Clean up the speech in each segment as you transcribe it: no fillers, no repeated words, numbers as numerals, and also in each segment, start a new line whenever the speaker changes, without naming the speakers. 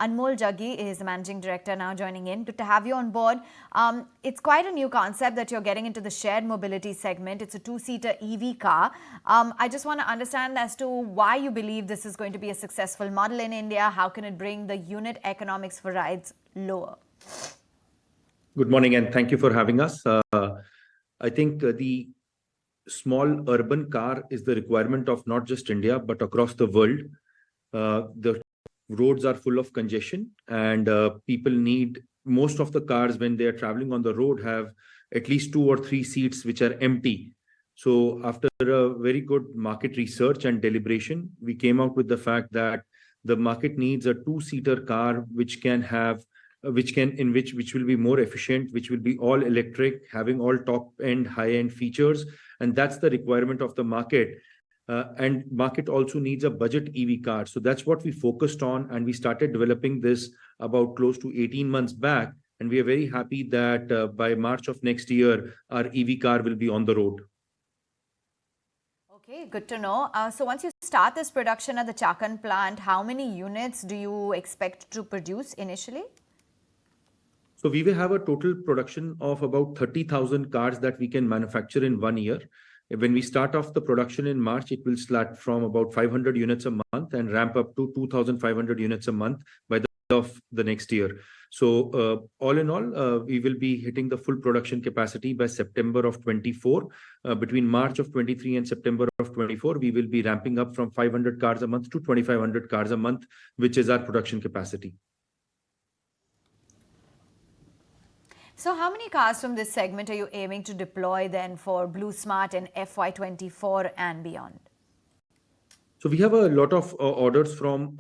Anmol Jaggi is the managing director now joining in. Good to have you on board. It's quite a new concept that you're getting into the shared mobility segment. It's a two-seater EV car. I just want to understand as to why you believe this is going to be a successful model in India. How can it bring the unit economics for rides lower?
Good morning and thank you for having us. I think the small urban car is the requirement of not just India, but across the world. The roads are full of congestion and people need, most of the cars when they are traveling on the road have at least 2 or 3 seats which are empty. So after a very good market research and deliberation, we came out with the fact that the market needs a two-seater car which will be more efficient, which will be all electric, having all top-end, high-end features, and that's the requirement of the market. And market also needs a budget EV car. So that's what we focused on, and we started developing this about close to 18 months back. And we are very happy that by March of next year, our EV car will be on the road.
Okay, good to know. So once you start this production at the Chakan plant, how many units do you expect to produce initially?
So we will have a total production of about 30,000 cars that we can manufacture in 1 year. When we start off the production in March, it will start from about 500 units a month and ramp up to 2,500 units a month by the end of the next year. So all in all, we will be hitting the full production capacity by September of 24. Between March of 23 and September of 24, we will be ramping up from 500 cars a month to 2,500 cars a month, which is our production capacity.
So how many cars from this segment are you aiming to deploy then for BlueSmart in FY24 and beyond?
So we have a lot of orders from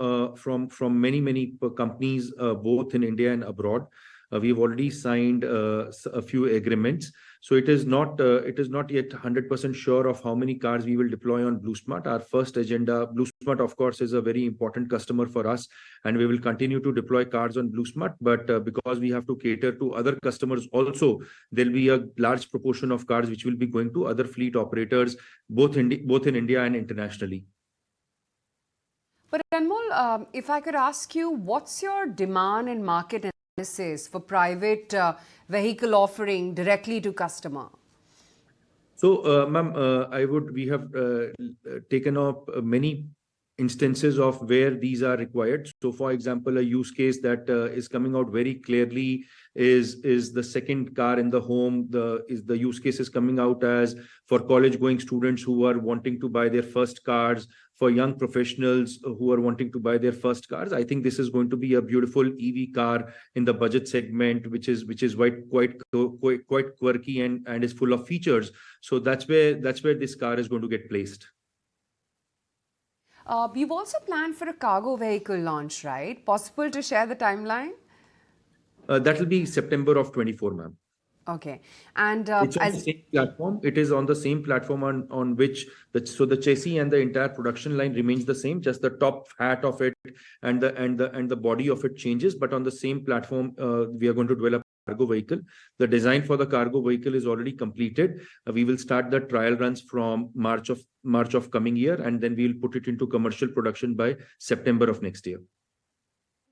many companies, both in India and abroad. We've already signed a few agreements. So it is not yet 100% sure of how many cars we will deploy on BlueSmart. Our first agenda, BlueSmart, of course, is a very important customer for us, and we will continue to deploy cars on BlueSmart. But because we have to cater to other customers also, there'll be a large proportion of cars which will be going to other fleet operators, both in India and internationally.
But Anmol, if I could ask you, what's your demand and market analysis for private vehicle offering directly to customer?
So, ma'am, we have taken up many instances of where these are required. So, for example, a use case that is coming out very clearly is the second car in the home. The use case is coming out as for college-going students who are wanting to buy their first cars, for young professionals who are wanting to buy their first cars. I think this is going to be a beautiful EV car in the budget segment, which is quite quirky and is full of features. So that's where this car is going to get placed.
You've also planned for a cargo vehicle launch, right? Possible to share the timeline?
That will be September of 24, ma'am.
Okay. And
it's on the same platform. It is on the same platform on which the chassis and the entire production line remains the same. Just the top hat of it and the body of it changes. But on the same platform, we are going to develop a cargo vehicle. The design for the cargo vehicle is already completed. We will start the trial runs from March of coming year, and then we will put it into commercial production by September of next year.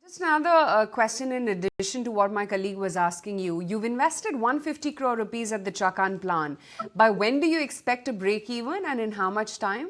Just another question in addition to what my colleague was asking you. You've invested 150 crore rupees at the Chakan plant. By when do you expect to break even, and in how much time?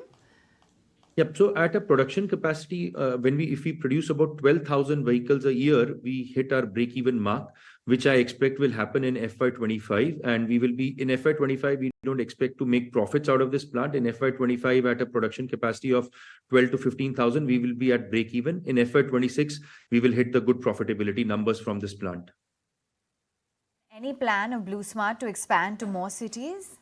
Yep. So at a production capacity, if we produce about 12,000 vehicles a year, we hit our break-even mark, which I expect will happen in FY25. And we will be in FY25. We don't expect to make profits out of this plant. In FY25, at a production capacity of 12 to 15,000, we will be at break-even. In FY26, we will hit the good profitability numbers from this plant.
Any plan of BlueSmart to expand to more cities?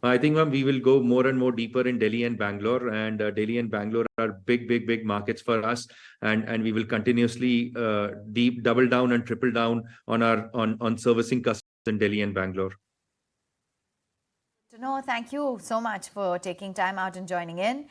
I think, ma'am, we will go more and more deeper in Delhi and Bangalore, and Delhi and Bangalore are big markets for us, and we will continuously double down and triple down on servicing customers in Delhi and Bangalore.
Thank you so much for taking time out and joining in.